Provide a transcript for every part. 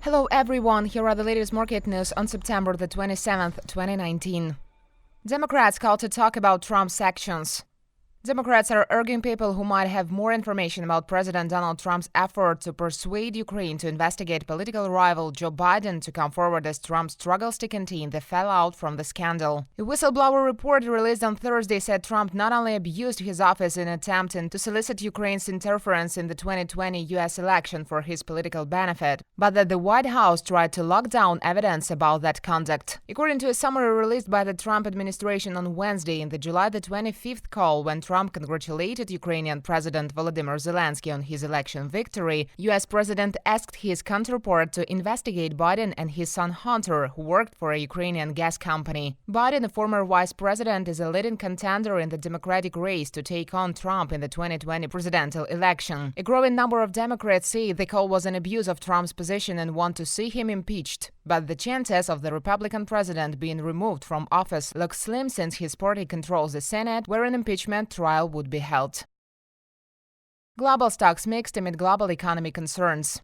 Hello everyone, here are the latest market news on September the 27th, 2019. Democrats call to talk about Trump's actions. Democrats are urging people who might have more information about President Donald Trump's effort to persuade Ukraine to investigate political rival Joe Biden to come forward as Trump struggles to contain the fallout from the scandal. A whistleblower report released on Thursday said Trump not only abused his office in attempting to solicit Ukraine's interference in the 2020 U.S. election for his political benefit, but that the White House tried to lock down evidence about that conduct. According to a summary released by the Trump administration on Wednesday in the July the 25th call when Trump congratulated Ukrainian President Volodymyr Zelenskiy on his election victory, U.S. President asked his counterpart to investigate Biden and his son Hunter, who worked for a Ukrainian gas company. Biden, a former vice president, is a leading contender in the Democratic race to take on Trump in the 2020 presidential election. A growing number of Democrats say the call was an abuse of Trump's position and want to see him impeached. But the chances of the Republican president being removed from office look slim since his party controls the Senate, where an impeachment trial would be held. Global stocks mixed amid global economy concerns.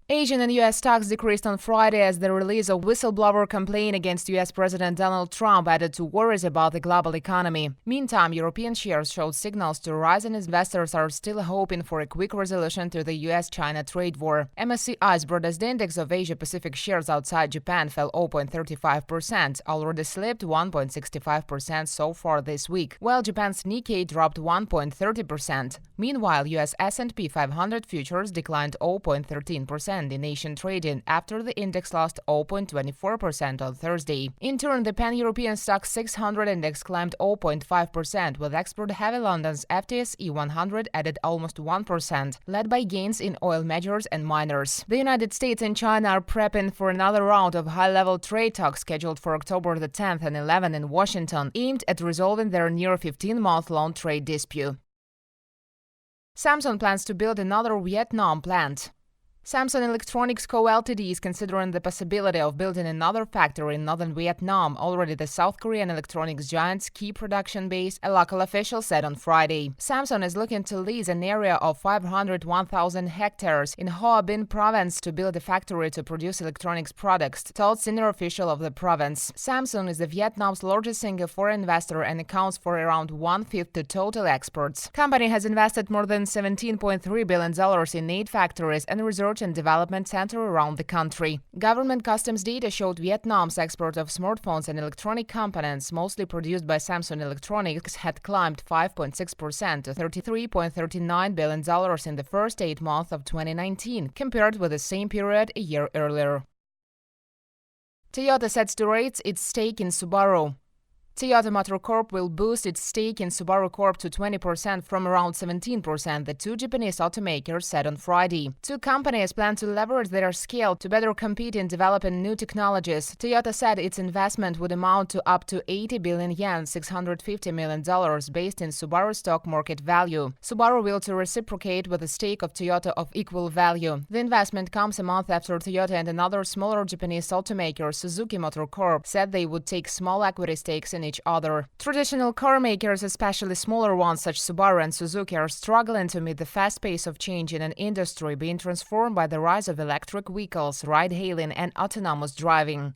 Asian and U.S. stocks decreased on Friday as the release of whistleblower complaint against U.S. President Donald Trump added to worries about the global economy. Meantime, European shares showed signals to rise and investors are still hoping for a quick resolution to the U.S.-China trade war. MSCI's broadest index of Asia-Pacific shares outside Japan fell 0.35%, already slipped 1.65% so far this week, while Japan's Nikkei dropped 1.30%. Meanwhile, U.S. S&P 500 futures declined 0.13% in Asian trading after the index lost 0.24% on Thursday. In turn, the pan-European stock 600 index climbed 0.5%, with export-heavy London's FTSE 100 added almost 1%, led by gains in oil majors and miners. The United States and China are prepping for another round of high-level trade talks scheduled for October the 10th and 11th in Washington, aimed at resolving their near 15-month-long trade dispute. Samsung plans to build another Vietnam plant. Samsung Electronics Co. Ltd. is considering the possibility of building another factory in northern Vietnam, already the South Korean electronics giant's key production base, a local official said on Friday. Samsung is looking to lease an area of 501,000 hectares in Hoa Binh province to build a factory to produce electronics products, told senior official of the province. Samsung is Vietnam's largest single foreign investor and accounts for around one-fifth of total exports. Company has invested more than $17.3 billion in 8 factories and research and development center around the country. Government customs data showed Vietnam's export of smartphones and electronic components, mostly produced by Samsung Electronics, had climbed 5.6% to $33.39 billion in the first 8 months of 2019, compared with the same period a year earlier. Toyota sets to raise its stake in Subaru. Toyota Motor Corp will boost its stake in Subaru Corp to 20% from around 17%, the two Japanese automakers said on Friday. Two companies plan to leverage their scale to better compete in developing new technologies. Toyota said its investment would amount to up to 80 billion yen, $650 million, based in Subaru stock market value. Subaru will to reciprocate with a stake of Toyota of equal value. The investment comes a month after Toyota and another smaller Japanese automaker, Suzuki Motor Corp, said they would take small equity stakes in each other. Traditional car makers, especially smaller ones such Subaru and Suzuki, are struggling to meet the fast pace of change in an industry being transformed by the rise of electric vehicles, ride-hailing, and autonomous driving.